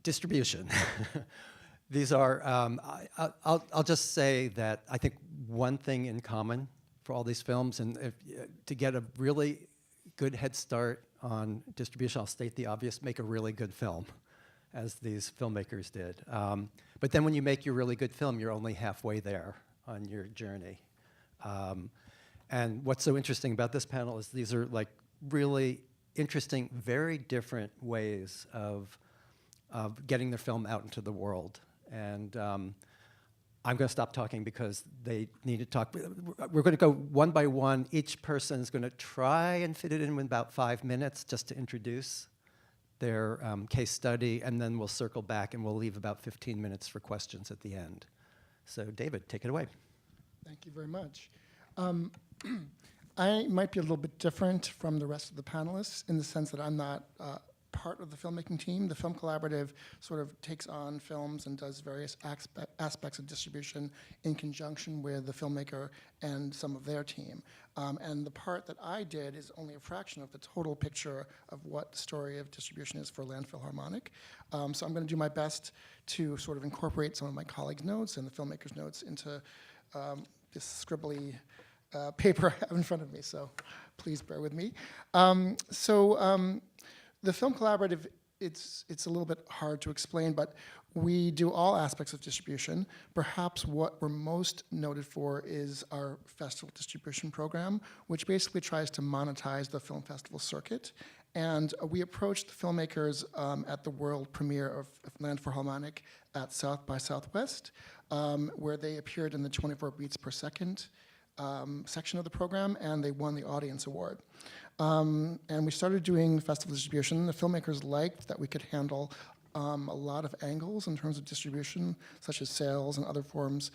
Distribution. These are, I'll just say that I think one thing in common for all these films, and to get a really good head start on distribution, I'll state the obvious, make a really good film, as these filmmakers did. But then when you make your really good film, you're only halfway there on your journey. And what's so interesting about this panel is these are like really interesting, very different ways of getting their film out into the world. And I'm going to stop talking because they need to talk. We're going to go one by one. Each person is going to try and fit it in with about 5 minutes just to introduce their case study, and then we'll circle back and we'll leave about 15 minutes for questions at the end. So David, take it away. Thank you very much. I might be a little bit different from the rest of the panelists in the sense that I'm not part of the filmmaking team. The Film Collaborative sort of takes on films and does various aspects of distribution in conjunction with the filmmaker and some of their team. And the part that I did is only a fraction of the total picture of what the story of distribution is for Land Philharmonic. So I'm going to do my best to sort of incorporate some of my colleagues' notes and the filmmakers' notes into this scribbly paper I have in front of me, so please bear with me. The Film Collaborative, it's a little bit hard to explain, but we do all aspects of distribution. Perhaps what we're most noted for is our festival distribution program, which basically tries to monetize the film festival circuit. And we approached the filmmakers at the world premiere of Land Philharmonic at South by Southwest, where they appeared in the 24 beats per second section of the program, and they won the audience award. And we started doing festival distribution. The filmmakers liked that we could handle a lot of angles in terms of distribution, such as sales and other forms.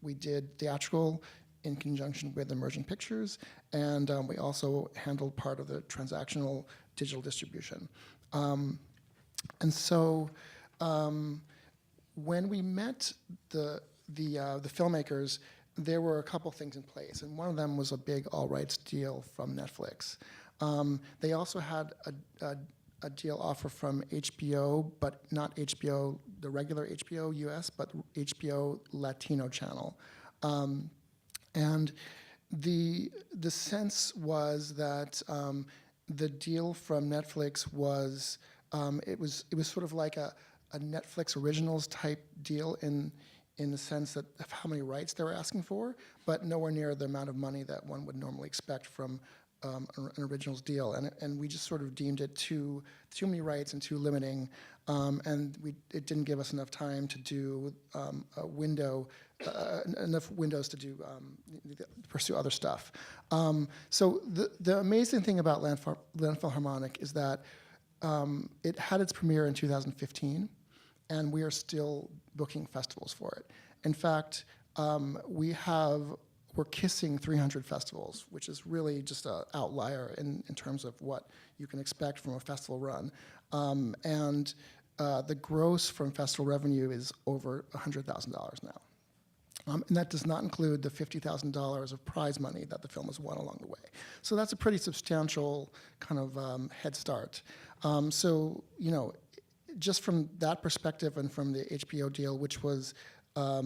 We did theatrical in conjunction with Emergent Pictures, and we also handled part of the transactional digital distribution. And so when we met the filmmakers, there were a couple things in place, and one of them was a big all rights deal from Netflix. They also had a deal offer from HBO, but not HBO, the regular HBO US, but HBO Latino channel. And the sense was that the deal from Netflix was, it was sort of like a Netflix originals type deal in the sense that of how many rights they were asking for, but nowhere near the amount of money that one would normally expect from an originals deal. And we just sort of deemed it too many rights and too limiting, and it didn't give us enough time to do a window, enough windows to do pursue other stuff. So the amazing thing about Land Philharmonic is that it had its premiere in 2015, and we are still booking festivals for it. In fact, we're kissing 300 festivals, which is really just an outlier in terms of what you can expect from a festival run. And the gross from festival revenue is over $100,000 now. And that does not include the $50,000 of prize money that the film has won along the way. So that's a pretty substantial kind of head start. So, you know, just from that perspective and from the HBO deal, which was, it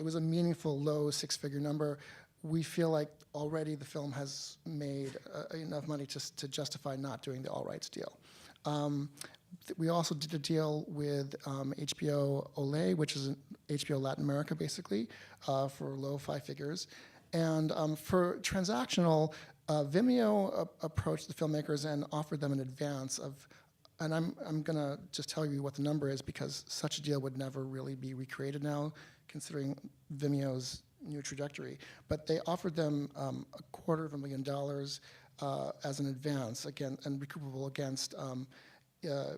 was a meaningful low six-figure number, we feel like already the film has made enough money to justify not doing the all rights deal. We also did a deal with HBO Olé, which is HBO Latin America, basically, for low 5 figures. And for transactional, Vimeo approached the filmmakers and offered them an advance of, and I'm gonna just tell you what the number is because such a deal would never really be recreated now, considering Vimeo's new trajectory. But they offered them $250,000 as an advance, again, and recoupable against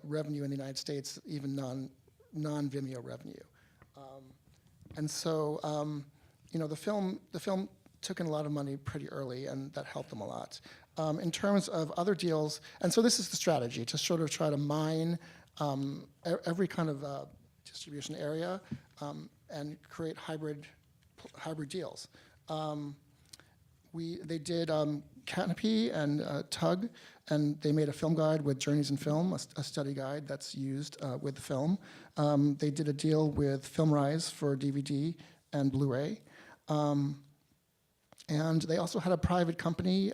revenue in the United States, even non-Vimeo revenue. And so, you know, the film took in a lot of money pretty early, and that helped them a lot. In terms of other deals, and so this is the strategy, to sort of try to mine every kind of distribution area and create hybrid deals. They did Canopy and Tug, and they made a film guide with Journeys in Film, a study guide that's used with the film. They did a deal with FilmRise for DVD and Blu-ray. And they also had a private company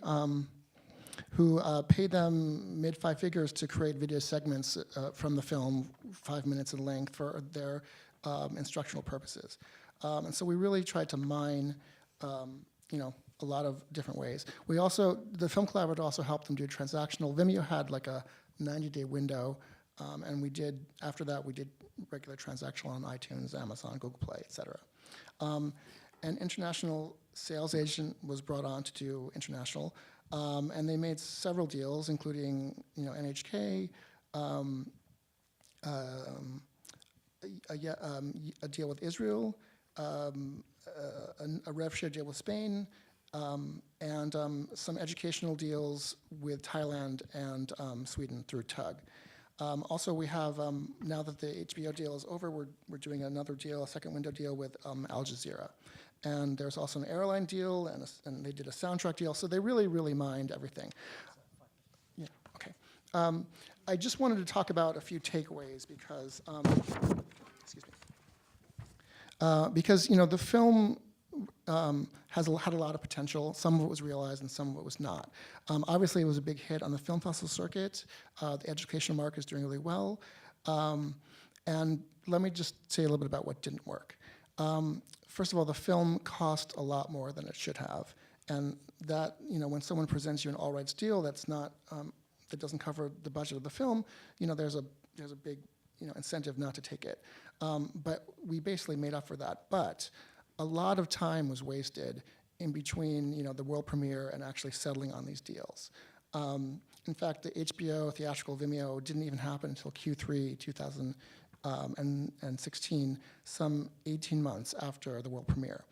who paid them mid-five figures to create video segments from the film, 5 minutes in length, for their instructional purposes. And so we really tried to mine, a lot of different ways. The Film Collaborative also helped them do transactional. Vimeo had like a 90-day window, and after that, we did regular transactional on iTunes, Amazon, Google Play, et cetera. An international sales agent was brought on to do international, and they made several deals, including NHK, a deal with Israel, a rev share deal with Spain, and some educational deals with Thailand and Sweden through Tug. Also, we have, now that the HBO deal is over, we're doing another deal, a second window deal with Al Jazeera. And there's also an airline deal, and they did a soundtrack deal. So they really, really mined everything. Yeah, okay. I just wanted to talk about a few takeaways because, excuse me. Because the film had a lot of potential. Some of it was realized and some of it was not. Obviously, it was a big hit on the film festival circuit. The educational market is doing really well. And let me just say a little bit about what didn't work. First of all, the film cost a lot more than it should have. And that, when someone presents you an all rights deal that's not, that doesn't cover the budget of the film, there's a big, incentive not to take it. But we basically made up for that. But a lot of time was wasted in between, the world premiere and actually settling on these deals. In fact, the HBO theatrical Vimeo didn't even happen until Q3 2016, some 18 months after the world premiere.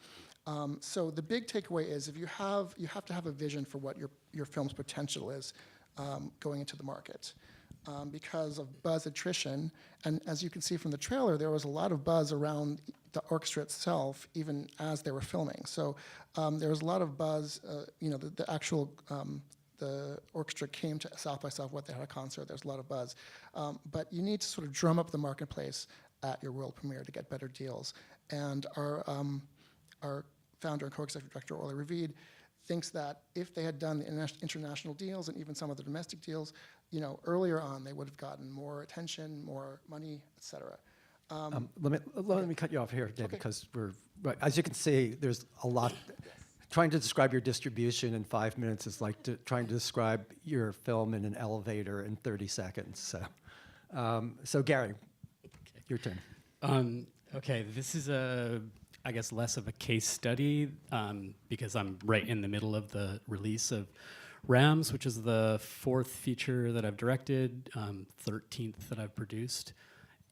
So the big takeaway is you have to have a vision for what your film's potential is going into the market. Because of buzz attrition, and as you can see from the trailer, there was a lot of buzz around the orchestra itself, even as they were filming. So there was a lot of buzz. The actual the orchestra came to South by Southwest. They had a concert. There's a lot of buzz, but you need to sort of drum up the marketplace at your world premiere to get better deals. And our founder and co-executive director Orly Ravid thinks that if they had done the international deals and even some of the domestic deals, earlier on, they would have gotten more attention, more money, et cetera. Let me cut you off here, David, because as you can see, there's a lot. Trying to describe your distribution in 5 minutes is like trying to describe your film in an elevator in 30 seconds. So Gary, your turn. Okay, this is I guess less of a case study because I'm right in the middle of the release of Rams, which is the 4th feature that I've directed, 13th that I've produced.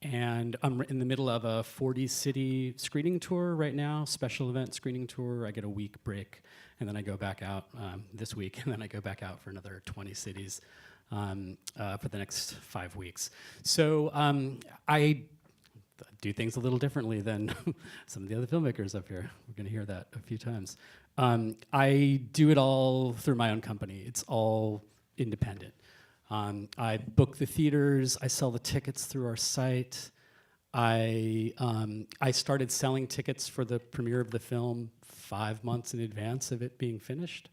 And I'm in the middle of a 40-city screening tour right now, special event screening tour. I get a week break, and then I go back out this week, and then I go back out for another 20 cities for the next 5 weeks. So I do things a little differently than some of the other filmmakers up here. We're going to hear that a few times. I do it all through my own company. It's all independent. I book the theaters. I sell the tickets through our site. I started selling tickets for the premiere of the film 5 months in advance of it being finished.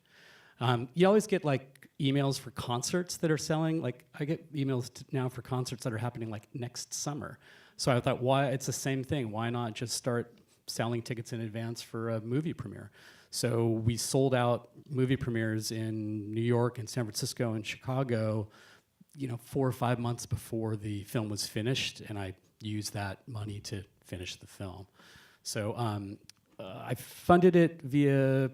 You always get like emails for concerts that are selling. Like I get emails now for concerts that are happening like next summer. So I thought, why? It's the same thing. Why not just start selling tickets in advance for a movie premiere? So we sold out movie premieres in New York and San Francisco and Chicago, 4 or 5 months before the film was finished, and I used that money to finish the film. So I funded it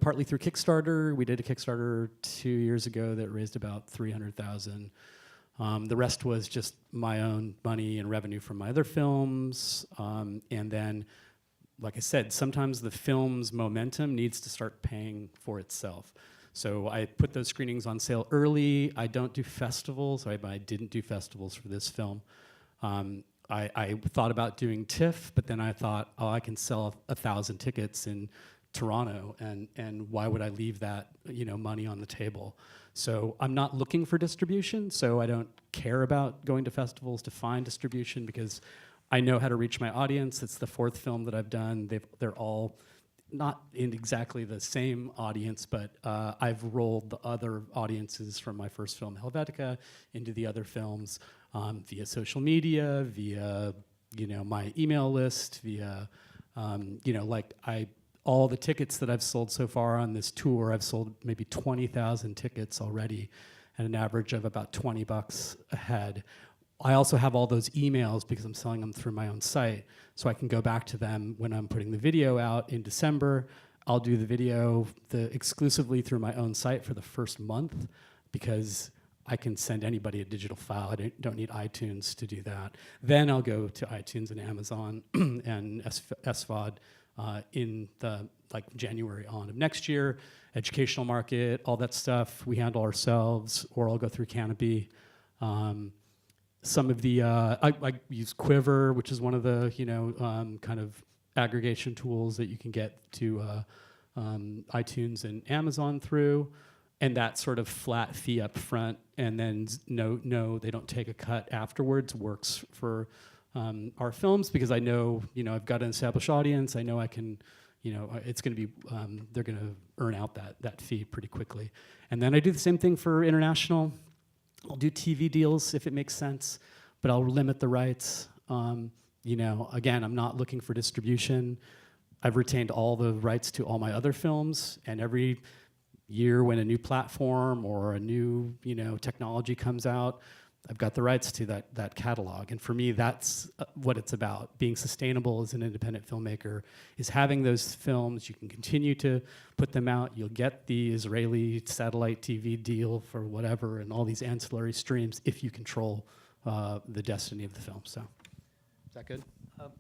partly through Kickstarter. We did a Kickstarter 2 years ago that raised about $300,000. The rest was just my own money and revenue from my other films, and then, like I said, sometimes the film's momentum needs to start paying for itself. So I put those screenings on sale early. I don't do festivals. I didn't do festivals for this film. I thought about doing TIFF, but then I thought, I can sell 1,000 tickets in Toronto, and why would I leave that money on the table? So I'm not looking for distribution, so I don't care about going to festivals to find distribution because I know how to reach my audience. It's the fourth film that I've done. They're all not in exactly the same audience, but I've rolled the other audiences from my first film, Helvetica, into the other films via social media, via my email list, via all the tickets that I've sold so far on this tour. I've sold maybe 20,000 tickets already at an average of about $20 a head. I also have all those emails because I'm selling them through my own site, so I can go back to them when I'm putting the video out in December. I'll do the video exclusively through my own site for the first month because I can send anybody a digital file. I don't need iTunes to do that. Then I'll go to iTunes and Amazon and SVOD in the January on of next year. Educational market, all that stuff we handle ourselves, or I'll go through Canopy. Some of the I use Quiver, which is one of the kind of aggregation tools that you can get to iTunes and Amazon through, and that sort of flat fee up front, and then no, they don't take a cut afterwards. Works for our films because I know I've got an established audience. I know I can. It's going to be, they're going to earn out that fee pretty quickly. And then I do the same thing for international. I'll do TV deals if it makes sense, but I'll limit the rights. Again, I'm not looking for distribution. I've retained all the rights to all my other films, and every year when a new platform or a new technology comes out, I've got the rights to that catalog. And for me, that's what it's about. Being sustainable as an independent filmmaker is having those films. You can continue to put them out. You'll get the Israeli satellite TV deal for whatever and all these ancillary streams if you control the destiny of the film. So, is that good?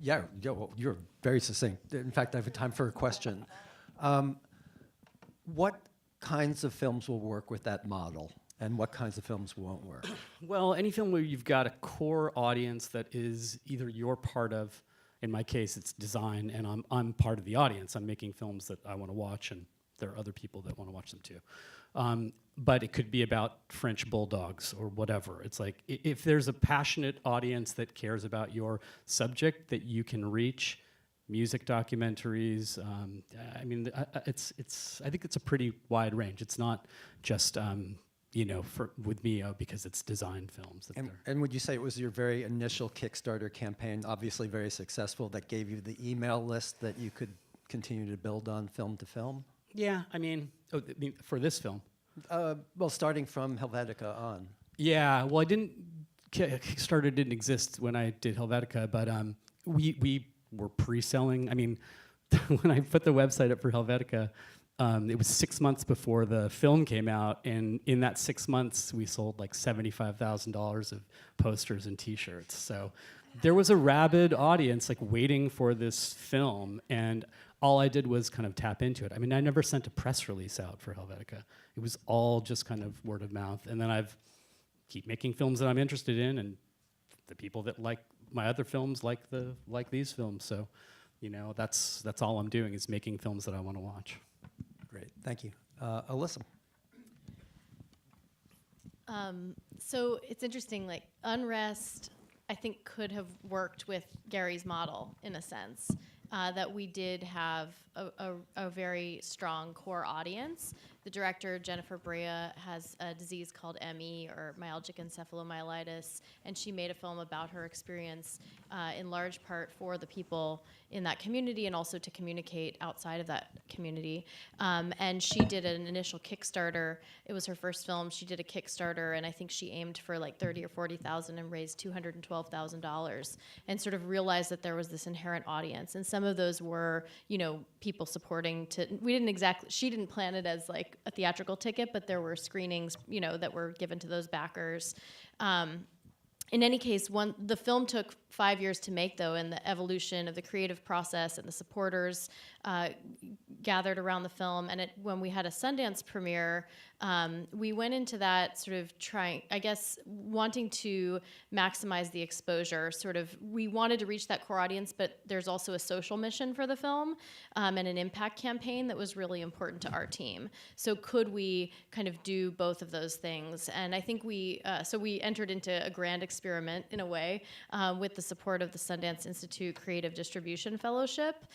Yeah, well, you're very succinct. In fact, I have time for a question. What kinds of films will work with that model? And what kinds of films won't work? Well, any film where you've got a core audience that is either you're part of, in my case, it's design, and I'm part of the audience. I'm making films that I want to watch, and there are other people that want to watch them too. But it could be about French bulldogs or whatever. It's like if there's a passionate audience that cares about your subject that you can reach, music documentaries. I think it's a pretty wide range. It's not just with me, because it's design films. And would you say it was your very initial Kickstarter campaign, obviously very successful, that gave you the email list that you could continue to build on film to film? Yeah, for this film. Well, starting from Helvetica on. Yeah, well, Kickstarter didn't exist when I did Helvetica, but we were pre-selling. When I put the website up for Helvetica, it was 6 months before the film came out, and in that 6 months, we sold like $75,000 of posters and T-shirts. So there was a rabid audience waiting for this film, and all I did was kind of tap into it. I never sent a press release out for Helvetica. It was all just kind of word of mouth, and then I've keep making films that I'm interested in, and the people that like my other films like these films. So, that's all I'm doing is making films that I want to watch. Great, thank you. Alyssa. So it's interesting, Unrest, I think, could have worked with Gary's model in a sense, that we did have a very strong core audience. The director, Jennifer Brea, has a disease called ME, or myalgic encephalomyelitis, and she made a film about her experience in large part for the people in that community and also to communicate outside of that community. And she did an initial Kickstarter. It was her first film. She did a Kickstarter, and I think she aimed for like 30 or 40,000 and raised $212,000, and sort of realized that there was this inherent audience. And some of those were, people supporting she didn't plan it as like a theatrical ticket, but there were screenings, that were given to those backers. In any case, the film took 5 years to make, though, and the evolution of the creative process and the supporters gathered around the film. And when we had a Sundance premiere, we went into that sort of wanting to maximize the exposure. We wanted to reach that core audience, but there's also a social mission for the film and an impact campaign that was really important to our team. So could we kind of do both of those things? And I think we entered into a grand experiment in a way with the support of the Sundance Institute Creative Distribution Fellowship,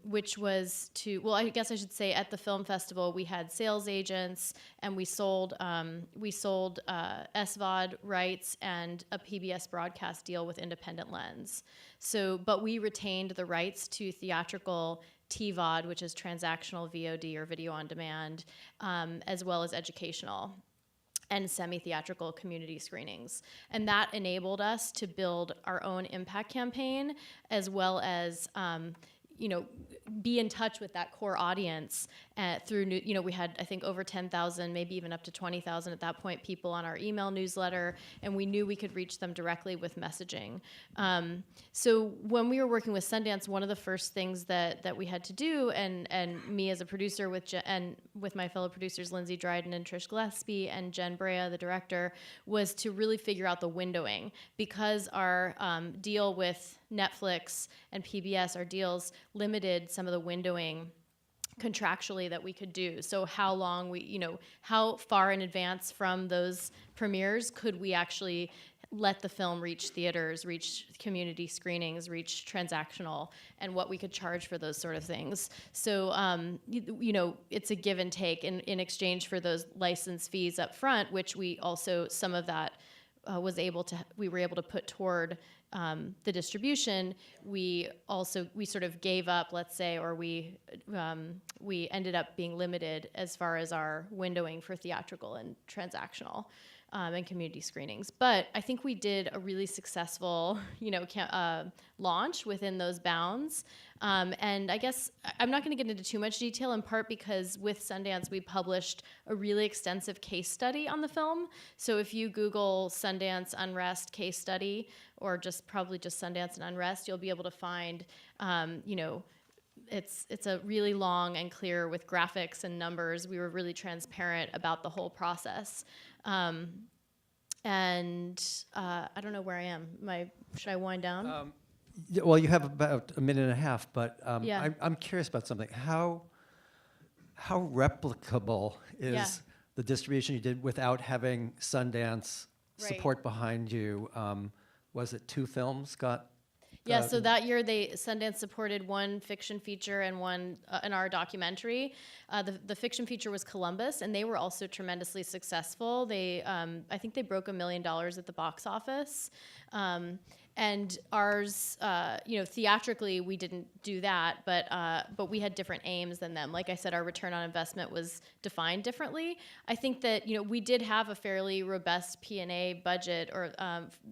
which was I guess I should say at the film festival we had sales agents and we sold SVOD rights and a PBS broadcast deal with Independent Lens. But we retained the rights to theatrical TVOD, which is transactional VOD or video on demand, as well as educational and semi-theatrical community screenings. And that enabled us to build our own impact campaign, as well as be in touch with that core audience through we had, I think, over 10,000, maybe even up to 20,000 at that point, people on our email newsletter, and we knew we could reach them directly with messaging. So when we were working with Sundance, one of the first things that we had to do, and me as a producer with my fellow producers, Lindsay Dryden and Trish Gillespie and Jen Brea, the director, was to really figure out the windowing, because our deal with Netflix and PBS, our deals limited some of the windowing contractually that we could do. So how long how far in advance from those premieres could we actually let the film reach theaters, reach community screenings, reach transactional, and what we could charge for those sort of things. So, it's a give and take in exchange for those license fees up front, which we also, some of that we were able to put toward the distribution. We sort of gave up, let's say, or we ended up being limited as far as our windowing for theatrical and transactional and community screenings. But I think we did a really successful, launch within those bounds. And I guess I'm not going to get into too much detail, in part because with Sundance, we published a really extensive case study on the film. So if you Google Sundance Unrest case study, or probably just Sundance and Unrest, you'll be able to find, it's a really long and clear with graphics and numbers. We were really transparent about the whole process. And I don't know where I am. Should I wind down? Well, you have about a minute and a half, but Yeah. I'm curious about something. How replicable is the distribution you did without having Sundance support behind you? Was it 2 films got? Yeah, so that year Sundance supported one fiction feature and one our documentary. The fiction feature was Columbus, and they were also tremendously successful. I think they broke $1 million at the box office. And ours, theatrically, we didn't do that, but we had different aims than them. Like I said, our return on investment was defined differently. I think that we did have a fairly robust P&A budget, or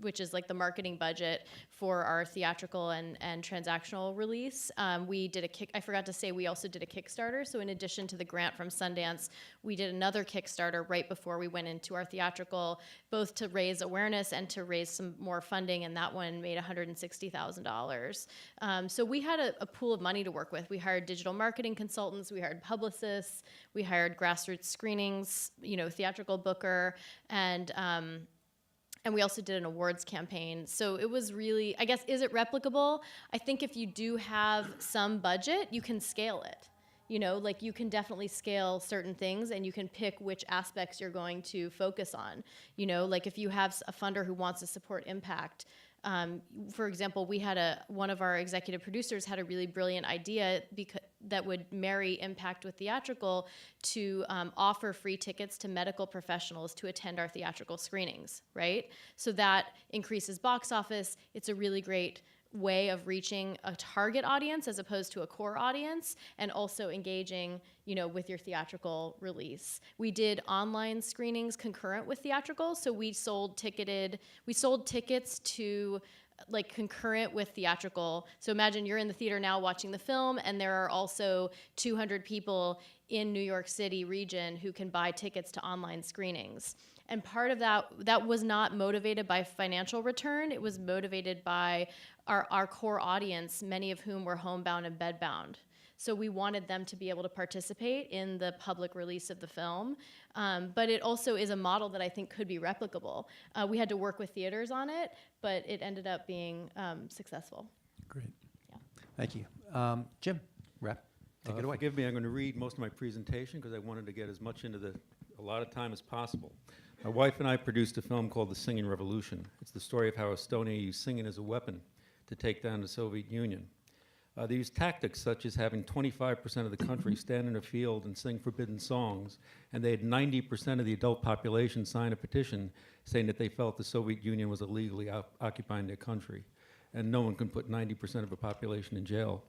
which is like the marketing budget for our theatrical and transactional release. We did I forgot to say, we also did a Kickstarter. So in addition to the grant from Sundance, we did another Kickstarter right before we went into our theatrical, both to raise awareness and to raise some more funding, and that one made $160,000. So we had a pool of money to work with. We hired digital marketing consultants, we hired publicists, we hired grassroots screenings, theatrical booker, and we also did an awards campaign. So it was really, I guess, is it replicable? I think if you do have some budget, you can scale it. You can definitely scale certain things, and you can pick which aspects you're going to focus on. If you have a funder who wants to support impact, for example, we had one of our executive producers had a really brilliant idea that would marry impact with theatrical to offer free tickets to medical professionals to attend our theatrical screenings, right? So that increases box office. It's a really great way of reaching a target audience as opposed to a core audience, and also engaging, with your theatrical release. We did online screenings concurrent with theatrical, so we sold tickets to concurrent with theatrical. So imagine you're in the theater now watching the film, and there are also 200 people in New York City region who can buy tickets to online screenings. And part of that was not motivated by financial return. It was motivated by our core audience, many of whom were homebound and bedbound. So we wanted them to be able to participate in the public release of the film. But it also is a model that I think could be replicable. We had to work with theaters on it, but it ended up being successful. Great. Yeah. Thank you. Jim, wrap. Take it away. Forgive me, I'm going to read most of my presentation because I wanted to get as much into a lot of time as possible. My wife and I produced a film called The Singing Revolution. It's the story of how Estonia used singing as a weapon to take down the Soviet Union. They used tactics such as having 25% of the country stand in a field and sing forbidden songs, and they had 90% of the adult population sign a petition saying that they felt the Soviet Union was illegally occupying their country, and no one can put 90% of a population in jail.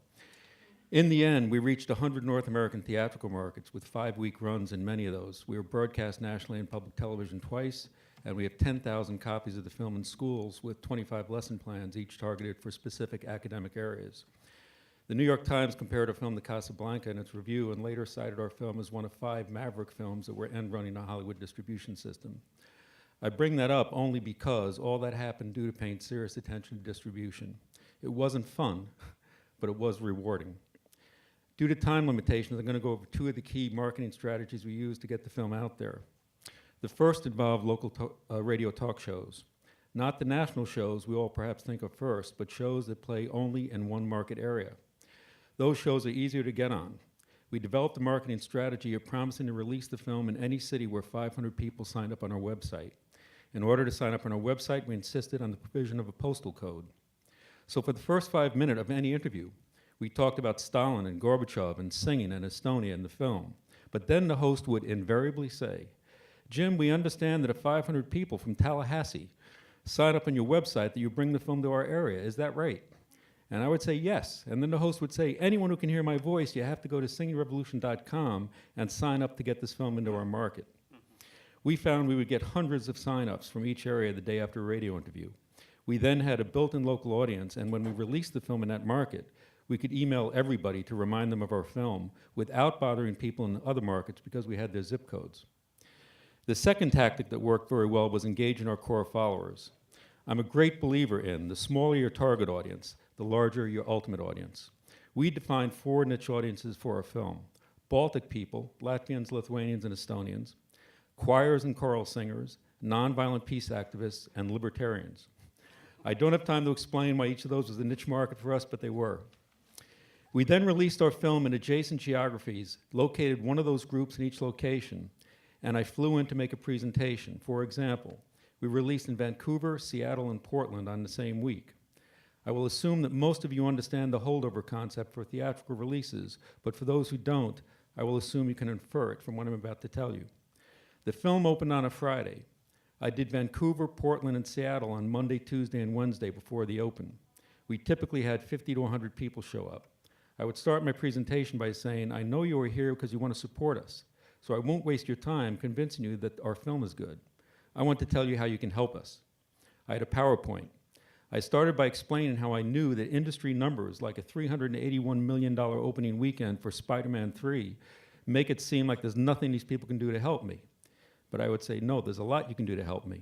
In the end, we reached 100 North American theatrical markets with 5-week runs in many of those. We were broadcast nationally in public television twice, and we have 10,000 copies of the film in schools with 25 lesson plans, each targeted for specific academic areas. The New York Times compared our film to Casablanca in its review and later cited our film as one of 5 maverick films that were end-running the Hollywood distribution system. I bring that up only because all that happened due to paying serious attention to distribution. It wasn't fun, but it was rewarding. Due to time limitations, I'm going to go over 2 of the key marketing strategies we used to get the film out there. The first involved local radio talk shows. Not the national shows we all perhaps think of first, but shows that play only in one market area. Those shows are easier to get on. We developed a marketing strategy of promising to release the film in any city where 500 people signed up on our website. In order to sign up on our website, we insisted on the provision of a postal code. So for the first 5 minutes of any interview, we talked about Stalin and Gorbachev and singing and Estonia in the film. But then the host would invariably say, "Jim, we understand that if 500 people from Tallahassee sign up on your website that you bring the film to our area. Is that right?" And I would say yes. And then the host would say, "Anyone who can hear my voice, you have to go to singingrevolution.com and sign up to get this film into our market." We found we would get hundreds of sign-ups from each area the day after a radio interview. We then had a built-in local audience, and when we released the film in that market, we could email everybody to remind them of our film without bothering people in other markets because we had their zip codes. The second tactic that worked very well was engaging our core followers. I'm a great believer in the smaller your target audience, the larger your ultimate audience. We defined 4 niche audiences for our film: Baltic people, Latvians, Lithuanians, and Estonians, choirs and choral singers, nonviolent peace activists, and libertarians. I don't have time to explain why each of those was a niche market for us, but they were. We then released our film in adjacent geographies, located one of those groups in each location, and I flew in to make a presentation. For example, we released in Vancouver, Seattle, and Portland on the same week. I will assume that most of you understand the holdover concept for theatrical releases, but for those who don't, I will assume you can infer it from what I'm about to tell you. The film opened on a Friday. I did Vancouver, Portland, and Seattle on Monday, Tuesday, and Wednesday before the open. We typically had 50 to 100 people show up. I would start my presentation by saying, "I know you are here because you want to support us, so I won't waste your time convincing you that our film is good. I want to tell you how you can help us." I had a PowerPoint. I started by explaining how I knew that industry numbers like a $381 million opening weekend for Spider-Man 3 make it seem like there's nothing these people can do to help me. But I would say, no, there's a lot you can do to help me.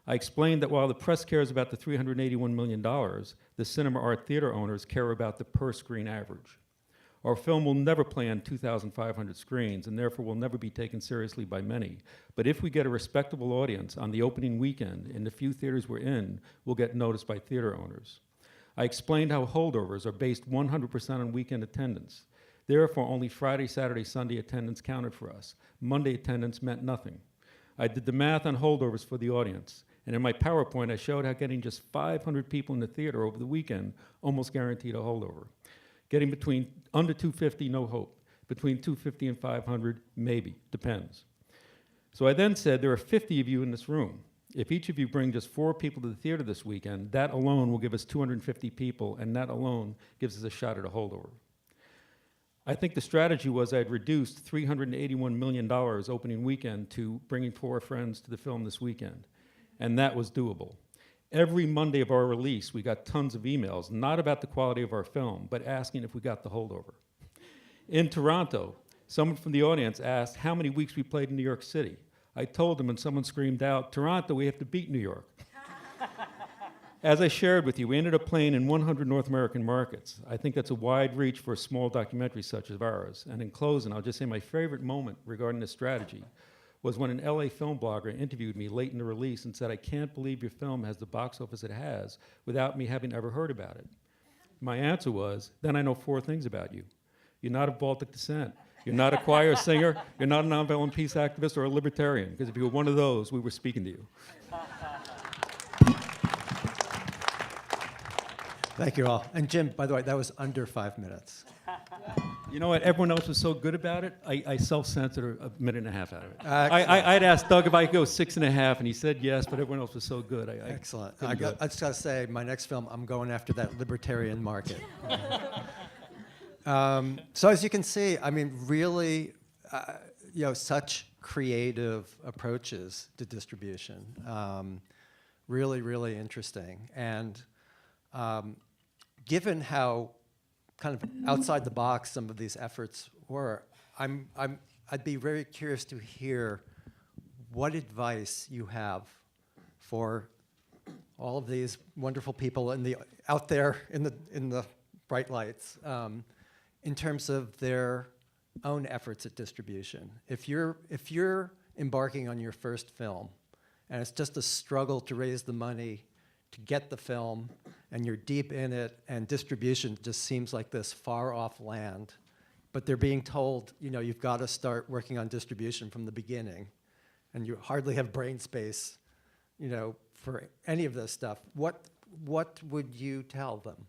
I explained that while the press cares about the $381 million, the cinema art theater owners care about the per-screen average. Our film will never play on 2,500 screens and therefore will never be taken seriously by many. But if we get a respectable audience on the opening weekend in the few theaters we're in, we'll get noticed by theater owners. I explained how holdovers are based 100% on weekend attendance. Therefore, only Friday, Saturday, Sunday attendance counted for us. Monday attendance meant nothing. I did the math on holdovers for the audience. And in my PowerPoint, I showed how getting just 500 people in the theater over the weekend almost guaranteed a holdover. Getting between under 250, no hope. Between 250 and 500, maybe, depends. So I then said, there are 50 of you in this room. If each of you bring just 4 people to the theater this weekend, that alone will give us 250 people, and that alone gives us a shot at a holdover. I think the strategy was I'd reduced $381 million opening weekend to bringing 4 friends to the film this weekend, and that was doable. Every Monday of our release, we got tons of emails, not about the quality of our film, but asking if we got the holdover. In Toronto, someone from the audience asked how many weeks we played in New York City. I told them, and someone screamed out, "Toronto, we have to beat New York." As I shared with you, we ended up playing in 100 North American markets. I think that's a wide reach for a small documentary such as ours. And in closing, I'll just say my favorite moment regarding this strategy was when an LA film blogger interviewed me late in the release and said, "I can't believe your film has the box office it has without me having ever heard about it." My answer was, "Then I know 4 things about you. You're not of Baltic descent. You're not a choir singer. You're not a nonviolent peace activist or a libertarian. Because if you were one of those, we were speaking to you." Thank you all. And Jim, by the way, that was under 5 minutes. You know what? Everyone else was so good about it, I self-censored a minute and a half out of it. Excellent. I'd asked Doug if I could go 6.5, and he said yes, but everyone else was so good. Excellent. couldn't do it. I just got to say, my next film, I'm going after that libertarian market. So as you can see, I mean, really, such creative approaches to distribution. Really, really interesting. And given how kind of outside the box some of these efforts were, I'd be very curious to hear what advice you have for all of these wonderful people out there in the bright lights, in terms of their own efforts at distribution. If you're embarking on your first film, and it's just a struggle to raise the money to get the film, and you're deep in it, and distribution just seems like this far-off land, but they're being told, you've got to start working on distribution from the beginning, and you hardly have brain space, for any of this stuff. What would you tell them?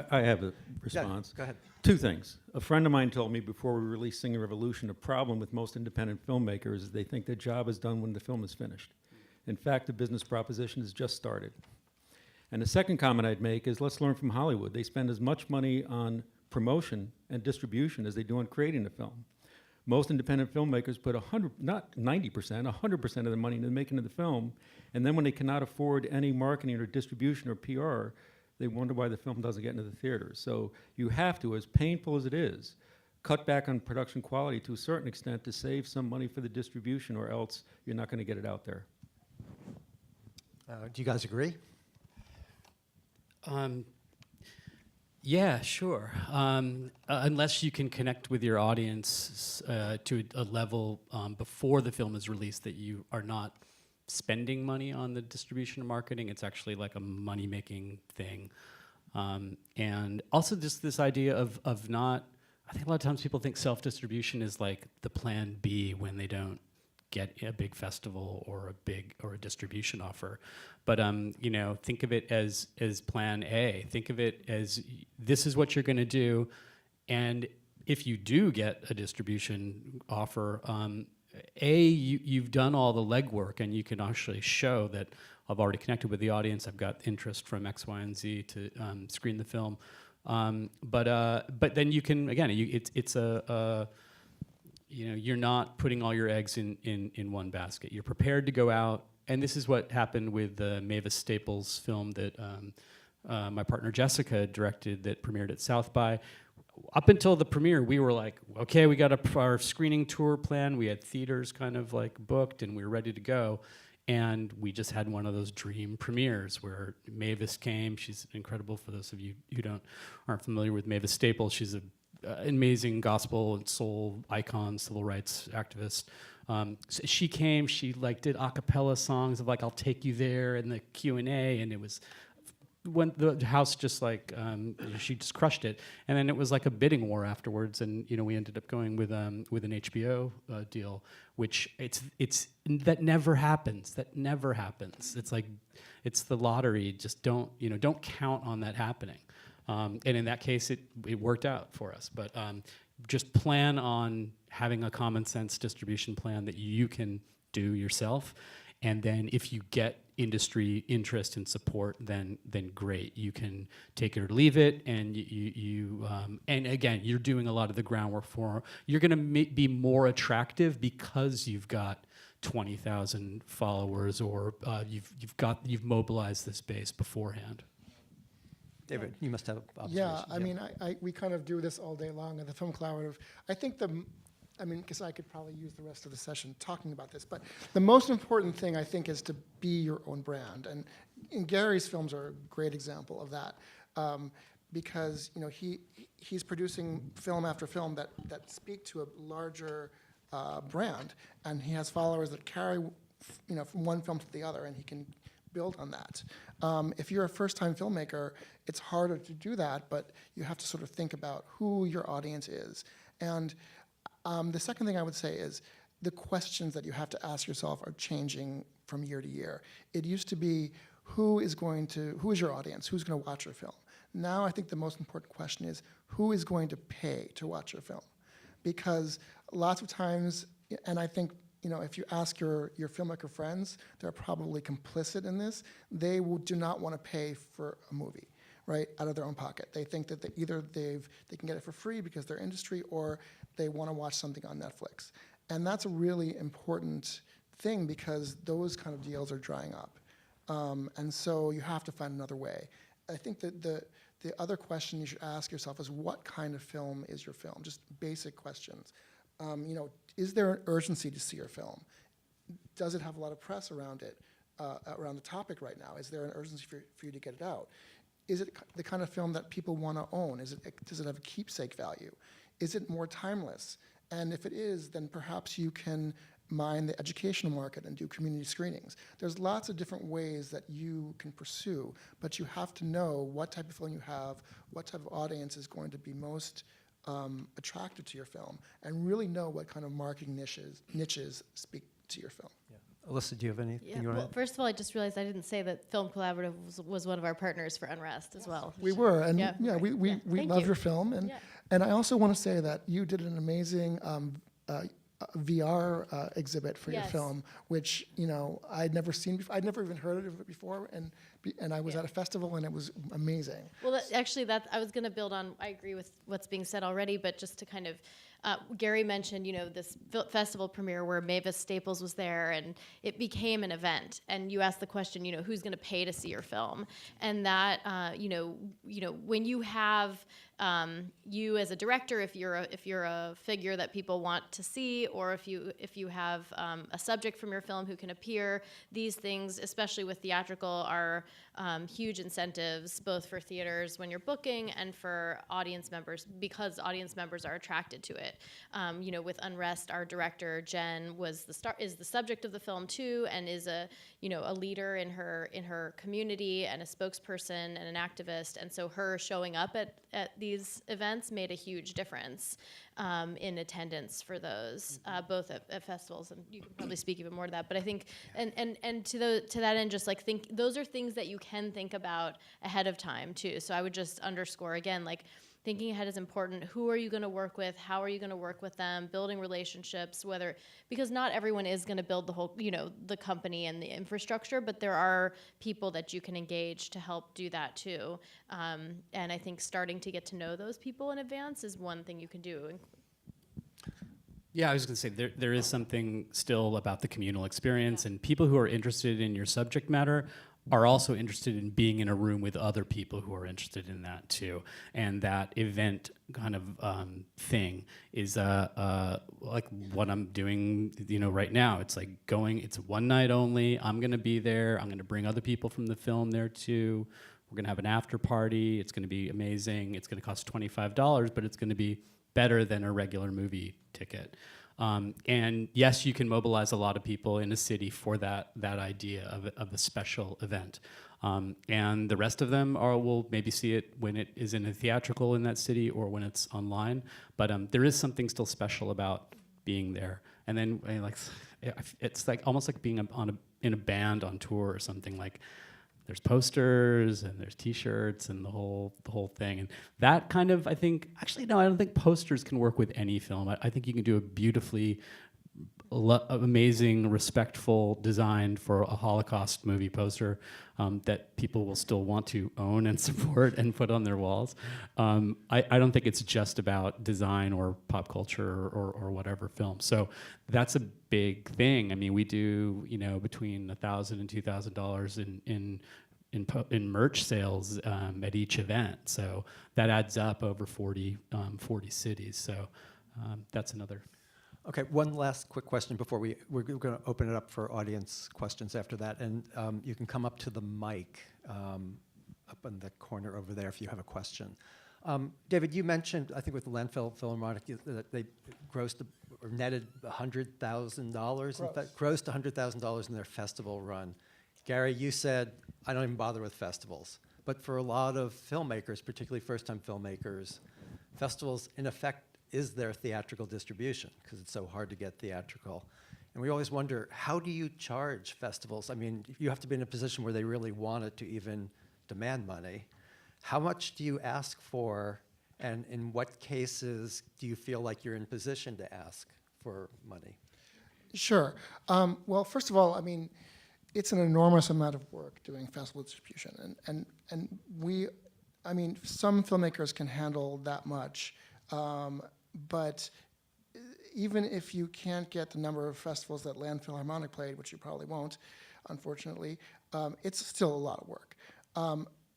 I have a response. Yeah, go ahead. 2 things. A friend of mine told me before we released Singing Revolution, a problem with most independent filmmakers is they think their job is done when the film is finished. In fact, the business proposition has just started. And the second comment I'd make is, let's learn from Hollywood. They spend as much money on promotion and distribution as they do on creating a film. Most independent filmmakers put 100% of their money into the making of the film, and then when they cannot afford any marketing or distribution or PR, they wonder why the film doesn't get into the theaters. So you have to, as painful as it is, cut back on production quality to a certain extent to save some money for the distribution, or else you're not going to get it out there. Do you guys agree? Yeah, sure. Unless you can connect with your audience to a level before the film is released that you are not spending money on the distribution and marketing. It's actually like a money-making thing. And also just this idea of not, I think a lot of times people think self-distribution is like the plan B when they don't get a big festival or a distribution offer. But think of it as plan A. Think of it as this is what you're going to do, and if you do get a distribution offer, you've done all the legwork, and you can actually show that I've already connected with the audience. I've got interest from X, Y, and Z to screen the film. But then you can you're not putting all your eggs in one basket. You're prepared to go out, and this is what happened with the Mavis Staples film that my partner Jessica directed that premiered at South by. Up until the premiere, we were like, okay, we got our screening tour plan. We had theaters kind of like booked, and we were ready to go. And we just had one of those dream premieres where Mavis came. She's incredible. For those of you who aren't familiar with Mavis Staples, she's an amazing gospel and soul icon, civil rights activist. So she came. She did a cappella songs of "I'll Take You There" and the Q&A, and it was. When the house just she just crushed it, and then it was like a bidding war afterwards, and we ended up going with an HBO deal, which that never happens. That never happens. It's the lottery. Just don't count on that happening. And in that case, it worked out for us. But just plan on having a common sense distribution plan that you can do yourself. And then if you get industry interest and support, then great. You can take it or leave it, and and again, you're doing a lot of the groundwork for. You're going to be more attractive because you've got 20,000 followers, or you've mobilized this base beforehand. David, you must have Yeah, observations. I mean, we kind of do this all day long at the Film Collaborative. I think because I could probably use the rest of the session talking about this, but the most important thing I think is to be your own brand. And Gary's films are a great example of that, because he's producing film after film that speak to a larger brand, and he has followers that carry from one film to the other, and he can build on that. If you're a first-time filmmaker, it's harder to do that, but you have to sort of think about who your audience is. And the second thing I would say is the questions that you have to ask yourself are changing from year to year. It used to be, who is your audience? Who's going to watch your film? Now I think the most important question is, who is going to pay to watch your film? Because lots of times, and I think if you ask your filmmaker friends, they're probably complicit in this. They do not want to pay for a movie, right, out of their own pocket. They think that either they can get it for free because they're industry, or they want to watch something on Netflix. And that's a really important thing, because those kind of deals are drying up. And so you have to find another way. I think that the other question you should ask yourself is, what kind of film is your film? Just basic questions. Is there an urgency to see your film? Does it have a lot of press around it, around the topic right now? Is there an urgency for you to get it out? Is it the kind of film that people want to own? Does it have a keepsake value? Is it more timeless? And if it is, then perhaps you can mine the educational market and do community screenings. There's lots of different ways that you can pursue, but you have to know what type of film you have, what type of audience is going to be most attracted to your film, and really know what kind of marketing niches speak to your film. Yeah. Alysa, do you have anything Yeah. you Well, want to? first of all, I just realized I didn't say that Film Collaborative was one of our partners for Unrest as well. We were, and Yeah. we Thank love you. your film, and Yeah. and I also want to say that you did an amazing VR exhibit for your Yes. film, which I'd never seen before. I'd never even heard of it before, and I was Yeah. at a festival, and it was amazing. Well, that I was going to build on. I agree with what's being said already, but just to kind of, Gary mentioned, this festival premiere where Mavis Staples was there, and it became an event. And you asked the question, who's going to pay to see your film? And that, when you have you as a director, if you're a figure that people want to see, or if you have a subject from your film who can appear, these things, especially with theatrical, are huge incentives both for theaters when you're booking and for audience members, because audience members are attracted to it. With Unrest, our director Jen is the subject of the film too, and is a leader in her community and a spokesperson and an activist, and so her showing up at these events made a huge difference in attendance for those, both at festivals, and you can probably speak even more to that. But I think, and to that end, just think those are things that you can think about ahead of time too. So I would just underscore again, thinking ahead is important. Who are you going to work with? How are you going to work with them? Building relationships, because not everyone is going to build the whole, the company and the infrastructure, but there are people that you can engage to help do that too. And I think starting to get to know those people in advance is one thing you can do. Yeah, I was going to say there is something still about the communal experience, and people who are interested in your subject matter are also interested in being in a room with other people who are interested in that too. And that event kind of thing is like what I'm doing, right now. It's it's one night only. I'm going to be there. I'm going to bring other people from the film there too. We're going to have an after party. It's going to be amazing. It's going to cost $25, but it's going to be better than a regular movie ticket. And yes, you can mobilize a lot of people in a city for that idea of a special event. And the rest of them will maybe see it when it is in a theatrical in that city or when it's online. But there is something still special about being there. And then it's almost like being in a band on tour or something. There's posters and there's T-shirts and the whole thing, and that kind of, I think, actually no, I don't think posters can work with any film. I think you can do a beautifully amazing, respectful design for a Holocaust movie poster that people will still want to own and support and put on their walls. I don't think it's just about design or pop culture or whatever film. So that's a big thing. I mean, we do between $1,000 and $2,000 in in merch sales at each event. So that adds up over 40 cities. So that's another. Okay, one last quick question before we're going to open it up for audience questions after that, and you can come up to the mic up in the corner over there if you have a question. David, you mentioned, I think with the Landfill Philharmonic, that they grossed or netted $100,000. In fact, grossed $100,000 in their festival run. Gary, you said, I don't even bother with festivals. But for a lot of filmmakers, particularly first-time filmmakers, festivals, in effect, is their theatrical distribution because it's so hard to get theatrical. And we always wonder, how do you charge festivals? I mean, you have to be in a position where they really want it to even demand money. How much do you ask for, and in what cases do you feel like you're in position to ask for money? Sure. Well, first of all, I mean, it's an enormous amount of work doing festival distribution, and I mean, some filmmakers can handle that much. But even if you can't get the number of festivals that Land Philharmonic played, which you probably won't, unfortunately, it's still a lot of work.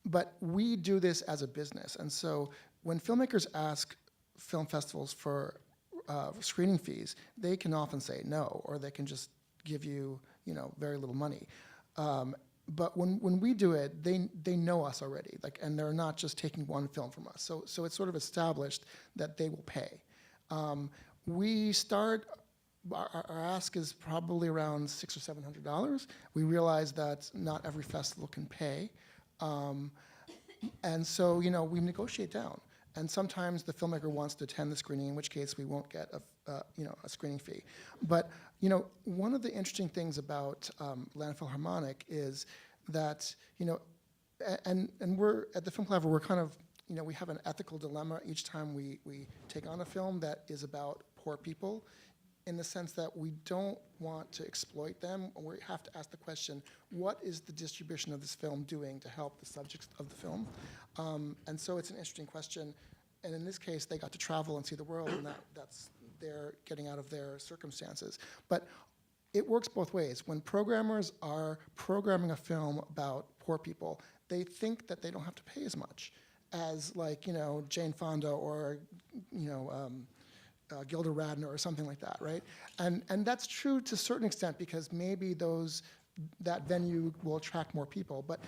But we do this as a business, and so when filmmakers ask film festivals for screening fees, they can often say no, or they can just give you, very little money. But when we do it, they know us already, and they're not just taking one film from us. So it's sort of established that they will pay. We start, our ask is probably around $600 or $700. We realize that not every festival can pay. And so, we negotiate down. And sometimes the filmmaker wants to attend the screening, in which case we won't get a screening fee. But, one of the interesting things about Land Philharmonic is that, and we're, at the Film Collaborative, we're kind of, we have an ethical dilemma each time we take on a film that is about poor people, in the sense that we don't want to exploit them. We have to ask the question, what is the distribution of this film doing to help the subjects of the film? And so it's an interesting question. And in this case, they got to travel and see the world, and that's they're getting out of their circumstances. But it works both ways. When programmers are programming a film about poor people, they think that they don't have to pay as much as, Jane Fonda or, Gilda Radner or something like that, right? And that's true to a certain extent, because maybe that venue will attract more people. But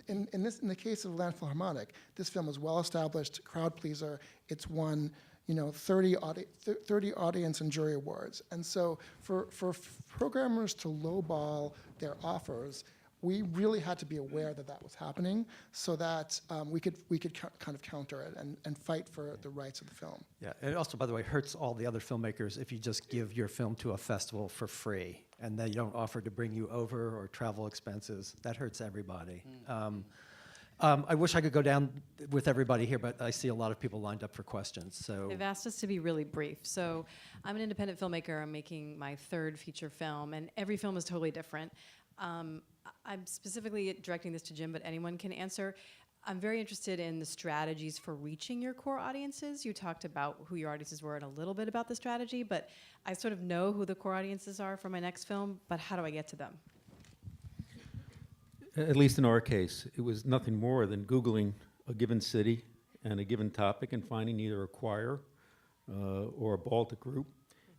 in the case of Land Philharmonic, this film is well established, crowd pleaser. It's won 30 audience and jury awards. And so for programmers to lowball their offers, we really had to be aware that was happening, so that we could kind of counter it and fight for the rights of the film. Yeah, it also, by the way, hurts all the other filmmakers if you just give your film to a festival for free and they don't offer to bring you over or travel expenses. That hurts everybody. I wish I could go down with everybody here, but I see a lot of people lined up for questions. So they've asked us to be really brief. So I'm an independent filmmaker. I'm making my third feature film, and every film is totally different. I'm specifically directing this to Jim, but anyone can answer. I'm very interested in the strategies for reaching your core audiences. You talked about who your audiences were and a little bit about the strategy, but I sort of know who the core audiences are for my next film, but how do I get to them? At least in our case, it was nothing more than Googling a given city and a given topic and finding either a choir or a Baltic group.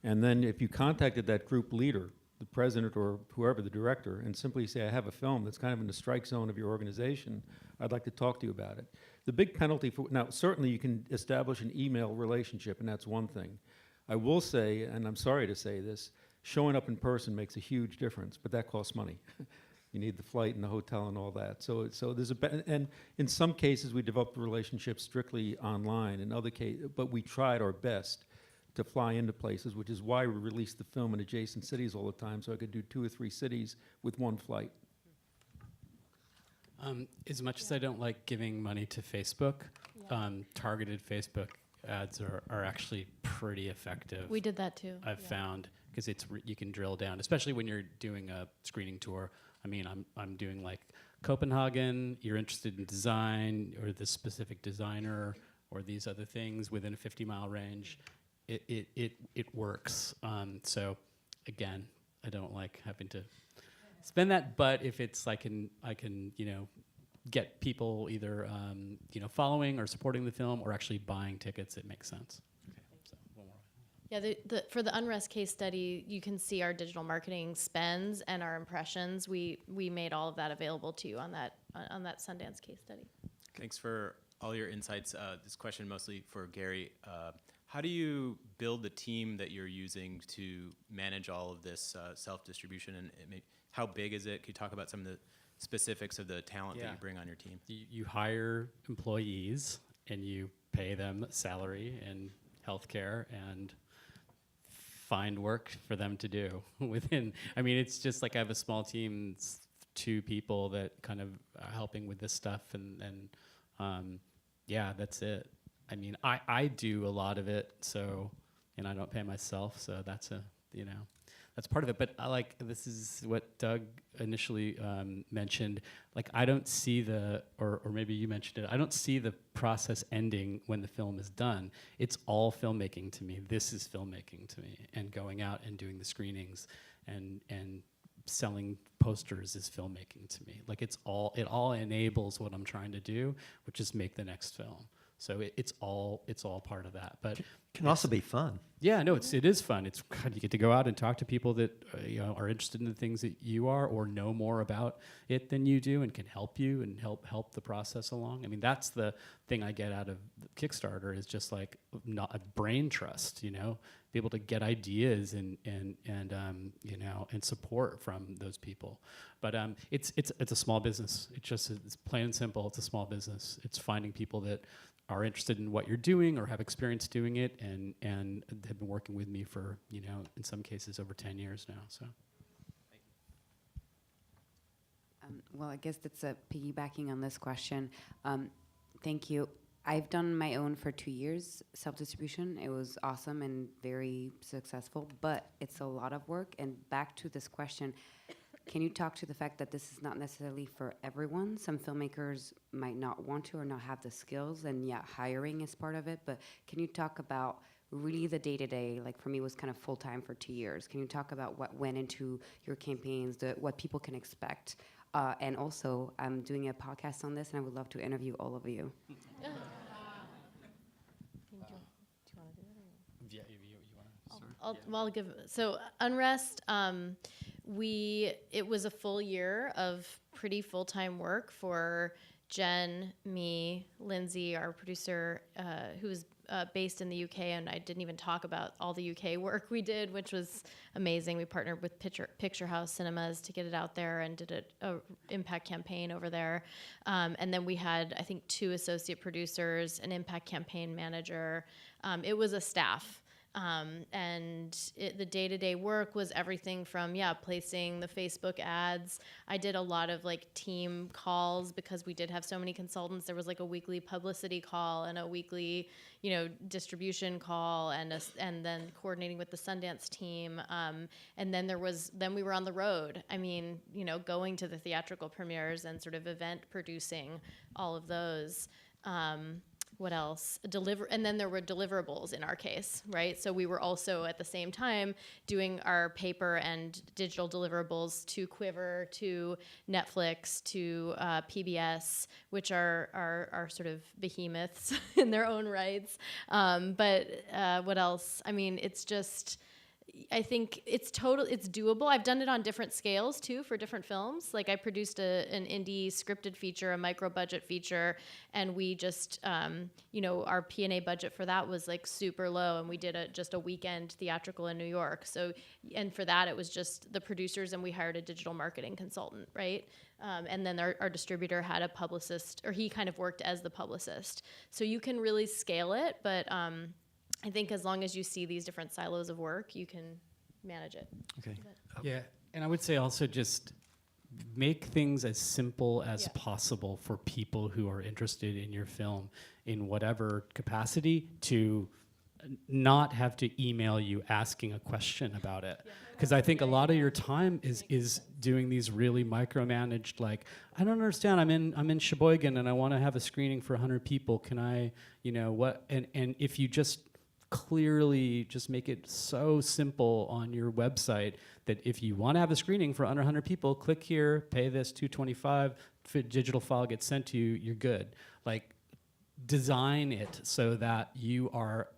And then if you contacted that group leader, the president or whoever, the director, and simply say, I have a film that's kind of in the strike zone of your organization, I'd like to talk to you about it. The big penalty for, now certainly you can establish an email relationship, and that's one thing. I will say, and I'm sorry to say this, showing up in person makes a huge difference, but that costs money. You need the flight and the hotel and all that. So there's and in some cases we developed relationships strictly online. In other cases, but we tried our best to fly into places, which is why we released the film in adjacent cities all the time, so I could do 2 or 3 cities with one flight. As much as I don't like giving money to Facebook, targeted Facebook ads are actually pretty effective. We did that too. I've found, because you can drill down, especially when you're doing a screening tour. I mean, I'm doing like Copenhagen, you're interested in design or this specific designer or these other things within a 50-mile range. It works. So again, I don't like having to spend that. But if it's I can get people either following or supporting the film or actually buying tickets, it makes sense. Okay, so one more. Yeah, for the Unrest case study, you can see our digital marketing spends and our impressions. We made all of that available to you on that Sundance case study. Thanks for all your insights. This question mostly for Gary. How do you build the team that you're using to manage all of this self-distribution, and how big is it? Could you talk about some of the specifics of the talent that you bring on your team? You hire employees and you pay them salary and healthcare and find work for them to do within. I mean, it's just I have a small team, it's 2 people that kind of are helping with this stuff, and that's it. I mean, I do a lot of it, so, and I don't pay myself, so that's that's part of it. But this is what Doug initially mentioned. I don't see or maybe you mentioned it, I don't see the process ending when the film is done. It's all filmmaking to me. This is filmmaking to me. And going out and doing the screenings and selling posters is filmmaking to me. It all enables what I'm trying to do, which is make the next film. So it's all part of that. But Can also be fun. yeah, no, it is fun. It's you get to go out and talk to people that are interested in the things that you are, or know more about it than you do, and can help you and help the process along. I mean, that's the thing I get out of Kickstarter, is just not a brain trust. Be able to get ideas and support from those people. But it's a small business. It's plain and simple. It's a small business. It's finding people that are interested in what you're doing or have experience doing it, and have been working with me for in some cases over 10 years now. So. Well, I guess that's piggybacking on this question. Thank you. I've done my own for 2 years, self-distribution. It was awesome and very successful, but it's a lot of work. And back to this question, can you talk to the fact that this is not necessarily for everyone? Some filmmakers might not want to or not have the skills, and hiring is part of it. But can you talk about really the day-to-day? For me, it was kind of full-time for 2 years. Can you talk about what went into your campaigns, what people can expect? And also, I'm doing a podcast on this, and I would love to interview all of you. Yeah, you want to start? I'll give. So Unrest, it was a full year of pretty full-time work for Jen, me, Lindsay, our producer, who's based in the UK, and I didn't even talk about all the UK work we did, which was amazing. We partnered with Picture House Cinemas to get it out there, and did a impact campaign over there. And then we had, I think, 2 associate producers, an impact campaign manager. It was a staff. And the day-to-day work was everything from, placing the Facebook ads. I did a lot of team calls, because we did have so many consultants. There was a weekly publicity call and a weekly, distribution call, and then coordinating with the Sundance team. And then we were on the road. I mean, going to the theatrical premieres and sort of event producing all of those. What else? And then there were deliverables in our case, right? So we were also at the same time doing our paper and digital deliverables to Quiver, to Netflix, to PBS, which are sort of behemoths in their own rights. But what else? I mean, I think it's doable. I've done it on different scales too, for different films. I produced an indie scripted feature, a micro budget feature, and we just, our P&A budget for that was super low, and we did just a weekend theatrical in New York. So, and for that it was just the producers, and we hired a digital marketing consultant, right? And then our distributor had a publicist, or he kind of worked as the publicist. So you can really scale it, but I think as long as you see these different silos of work, you can manage it. Okay. Yeah, and I would say also just make things as simple as possible for people who are interested in your film in whatever capacity, to not have to email you asking a question about it. Because I think a lot of your time is doing these really micromanaged, I don't understand, I'm in Sheboygan and I want to have a screening for 100 people. Can I, what? And if you just clearly just make it so simple on your website that if you want to have a screening for under 100 people, click here, pay this $225, digital file gets sent to you, you're good. Like, design it so that you are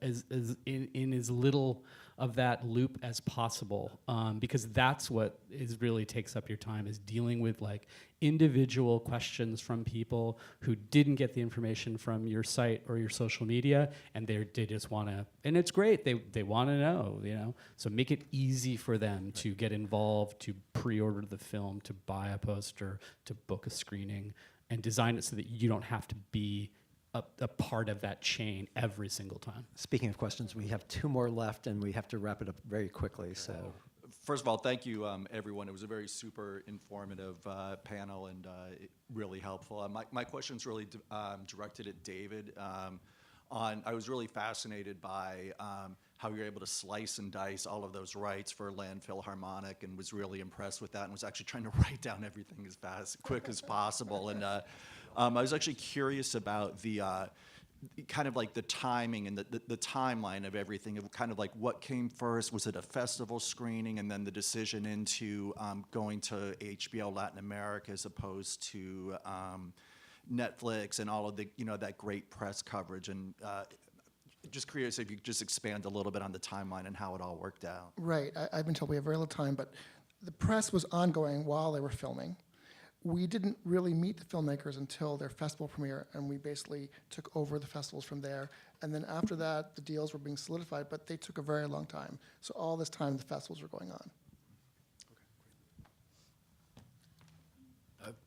in as little of that loop as possible, because that's what really takes up your time, is dealing with like individual questions from people who didn't get the information from your site or your social media, and they just want to, and it's great, they want to know, you know, so make it easy for them to get involved, to pre-order the film, to buy a poster, to book a screening, and design it so that you don't have to be a part of that chain every single time. Speaking of questions, we have 2 more left, and we have to wrap it up very quickly. So, first of all, thank you, everyone. It was a very super informative panel and really helpful. My question's really directed at David. I was really fascinated by how you're able to slice and dice all of those rights for Landfill Harmonic, and was really impressed with that, and was actually trying to write down everything as quick as possible. And I was actually curious about the kind of like the timing and the timeline of everything, of kind of like what came first. Was it a festival screening, and then the decision into going to HBO Latin America as opposed to Netflix, and all of the, you know, that great press coverage? And just curious if you could just expand a little bit on the timeline and how it all worked out. Right. I've been told we have very little time, but the press was ongoing while they were filming. We didn't really meet the filmmakers until their festival premiere, and we basically took over the festivals from there. And then after that, the deals were being solidified, but they took a very long time. So all this time, the festivals were going on.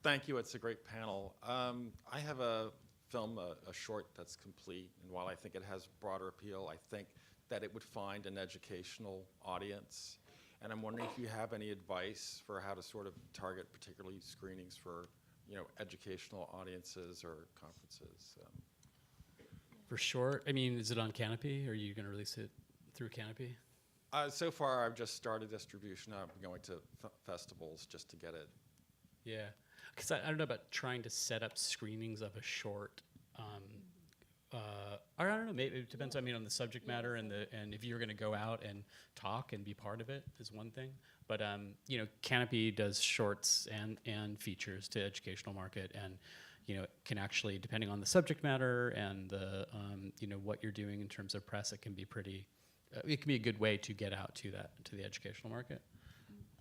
Thank you. It's a great panel. I have a film, a short that's complete, and while I think it has broader appeal, I think that it would find an educational audience. And I'm wondering if you have any advice for how to sort of target particularly screenings for, you know, educational audiences or conferences. For sure. I mean, is it on Canopy? Are you going to release it through Canopy? So far, I've just started distribution. I'm going to festivals just to get it. Yeah, because I don't know about trying to set up screenings of a short. I don't know. Maybe it depends. I mean, on the subject matter and if you're going to go out and talk and be part of it is one thing. But you know, Canopy does shorts and features to educational market, and you know, can actually, depending on the subject matter and the you know, what you're doing in terms of press, it can be pretty. It can be a good way to get out to the educational market.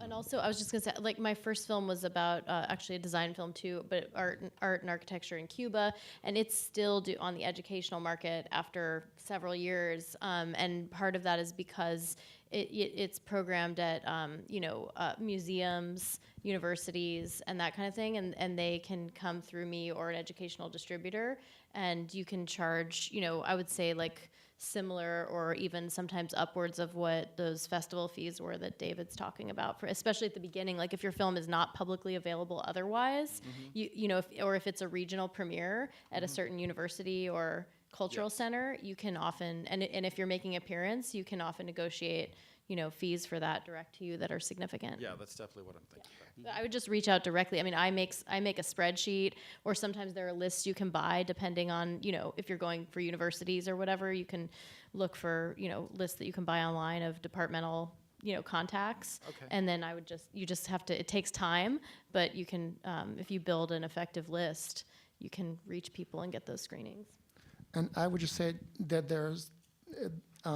And also, I was just gonna say, like, my first film was about actually a design film too, but art and architecture in Cuba, and it's still on the educational market after several years. And part of that is because it's programmed at you know, museums, universities, and that kind of thing, and they can come through me or an educational distributor, and you can charge, you know, I would say like similar or even sometimes upwards of what those festival fees were that David's talking about, for especially at the beginning. Like, if your film is not publicly available otherwise, you know, if it's a regional premiere at a certain university or cultural center, you can often, and if you're making appearance, you can often negotiate, you know, fees for that direct to you that are significant. Yeah, that's definitely what I'm thinking about. I would just reach out directly. I mean, I make a spreadsheet, or sometimes there are lists you can buy depending on, you know, if you're going for universities or whatever, you can look for, you know, lists that you can buy online of departmental, you know, contacts. Okay. And then you just have to, it takes time, but you can, if you build an effective list, you can reach people and get those screenings. And I would just say that there's,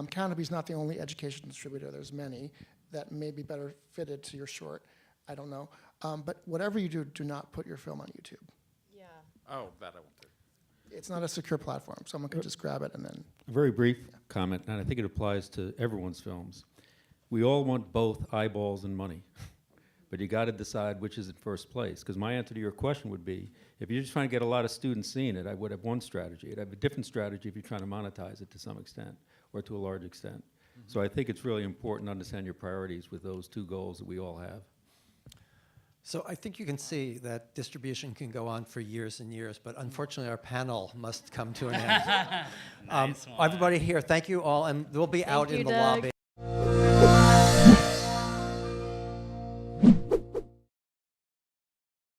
Canopy's not the only education distributor. There's many that may be better fitted to your short. I don't know. But whatever you do, do not put your film on YouTube. Yeah. Oh, that I won't do. It's not a secure platform. Someone can just grab it and then. A very brief comment, and I think it applies to everyone's films. We all want both eyeballs and money, but you got to decide which is in first place. Because my answer to your question would be, if you're just trying to get a lot of students seeing it, I would have one strategy. I'd have a different strategy if you're trying to monetize it to some extent, or to a large extent. So I think it's really important to understand your priorities with those two goals that we all have. So I think you can see that distribution can go on for years and years, but unfortunately our panel must come to an end. Nice one. Everybody here, thank you all, and we'll be out you, in the Doug. lobby.